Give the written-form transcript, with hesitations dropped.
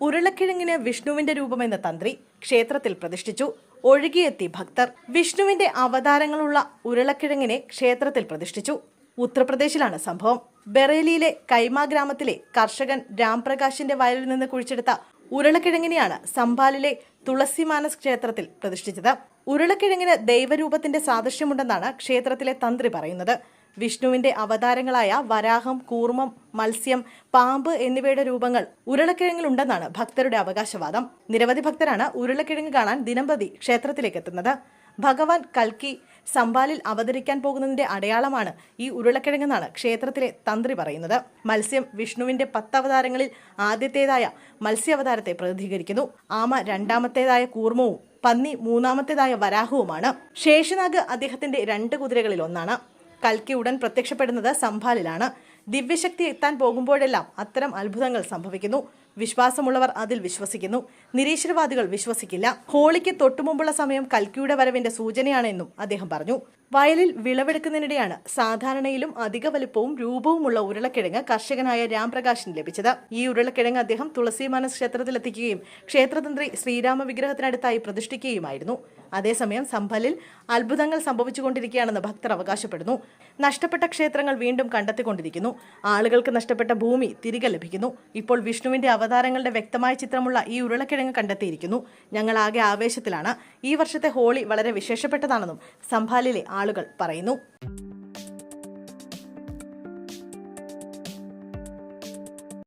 ഉരുളക്കിഴങ്ങിന് വിഷ്ണുവിന്റെ രൂപമെന്ന തന്ത്രി ക്ഷേത്രത്തിൽ പ്രതിഷ്ഠിച്ചു. ഒഴുകിയെത്തി ഭക്തർ. വിഷ്ണുവിന്റെ അവതാരങ്ങളുള്ള ഉരുളക്കിഴങ്ങിനെ ക്ഷേത്രത്തിൽ പ്രതിഷ്ഠിച്ചു. ഉത്തർപ്രദേശിലാണ് സംഭവം. ബറേലിയിലെ കൈമ ഗ്രാമത്തിലെ കർഷകൻ രാംപ്രകാശിന്റെ വയലിൽ നിന്ന് കുഴിച്ചെടുത്ത ഉരുളക്കിഴങ്ങിനെയാണ് സംഭാലിലെ തുളസി മാനസ് ക്ഷേത്രത്തിൽ പ്രതിഷ്ഠിച്ചത്. ഉരുളക്കിഴങ്ങിന് ദൈവരൂപത്തിന്റെ സാദൃശ്യമുണ്ടെന്നാണ് ക്ഷേത്രത്തിലെ തന്ത്രി പറയുന്നത്. വിഷ്ണുവിന്റെ അവതാരങ്ങളായ വരാഹം, കൂർമ്മം, മത്സ്യം, പാമ്പ് എന്നിവയുടെ രൂപങ്ങൾ ഉരുളക്കിഴങ്ങിലുണ്ടെന്നാണ് ഭക്തരുടെ അവകാശവാദം. നിരവധി ഭക്തരാണ് ഉരുളക്കിഴങ്ങ് കാണാൻ ദിനംപ്രതി ക്ഷേത്രത്തിലേക്ക് എത്തുന്നത്. ഭഗവാൻ കൽക്കി സംഭാലിൽ അവതരിക്കാൻ പോകുന്നതിന്റെ അടയാളമാണ് ഈ ഉരുളക്കിഴങ്ങെന്നാണ് ക്ഷേത്രത്തിലെ തന്ത്രി പറയുന്നത്. മത്സ്യം വിഷ്ണുവിന്റെ 10 അവതാരങ്ങളിൽ ആദ്യത്തേതായ മത്സ്യാവതാരത്തെ പ്രതിനിധീകരിക്കുന്നു. ആമ രണ്ടാമത്തേതായ കൂർമ്മവും പന്നി മൂന്നാമത്തേതായ വരാഹവുമാണ്. ശേഷനാഗ് അദ്ദേഹത്തിന്റെ 2 കുതിരകളിൽ ഒന്നാണ്. കൽക്കി ഉടൻ പ്രത്യക്ഷപ്പെടുന്നത് സംഭാലിലാണ്. ദിവ്യശക്തി എത്താൻ പോകുമ്പോഴെല്ലാം അത്തരം അത്ഭുതങ്ങൾ സംഭവിക്കുന്നു. വിശ്വാസമുള്ളവർ അതിൽ വിശ്വസിക്കുന്നു. നിരീശ്വരവാദികൾ വിശ്വസിക്കില്ല. ഹോളിക്ക് തൊട്ടുമുമ്പുള്ള സമയം കൽക്കിയുടെ വരവിന്റെ സൂചനയാണെന്നും അദ്ദേഹം പറഞ്ഞു. വയലിൽ വിളവെടുക്കുന്നതിനിടെയാണ് സാധാരണയിലും അധിക വലുപ്പവും രൂപവുമുള്ള ഉരുളക്കിഴങ്ങ് കർഷകനായ രാംപ്രകാശിന് ലഭിച്ചത്. ഈ ഉരുളക്കിഴങ്ങ് അദ്ദേഹം തുളസി മാനസ് ക്ഷേത്രത്തിലെത്തിക്കുകയും ക്ഷേത്രതന്ത്രി ശ്രീരാമ വിഗ്രഹത്തിനടുത്തായി പ്രതിഷ്ഠിക്കുകയുമായിരുന്നു. അതേസമയം സംഭലിൽ അത്ഭുതങ്ങൾ സംഭവിച്ചുകൊണ്ടിരിക്കുകയാണെന്ന് ഭക്തർ അവകാശപ്പെടുന്നു. നഷ്ടപ്പെട്ട ക്ഷേത്രങ്ങൾ വീണ്ടും കണ്ടെത്തിക്കൊണ്ടിരിക്കുന്നു. ആളുകൾക്ക് നഷ്ടപ്പെട്ട ഭൂമി തിരികെ ലഭിക്കുന്നു. ഇപ്പോൾ വിഷ്ണുവിന്റെ അവതാരങ്ങളുടെ വ്യക്തമായ ചിത്രമുള്ള ഈ ഉരുളക്കിഴങ്ങ് കണ്ടെത്തിയിരിക്കുന്നു. ഞങ്ങൾ ആകെ ആവേശത്തിലാണ്. ഈ വർഷത്തെ ഹോളി വളരെ വിശേഷപ്പെട്ടതാണെന്നും സംഭാലിലെ ആളുകൾ പറയുന്നു.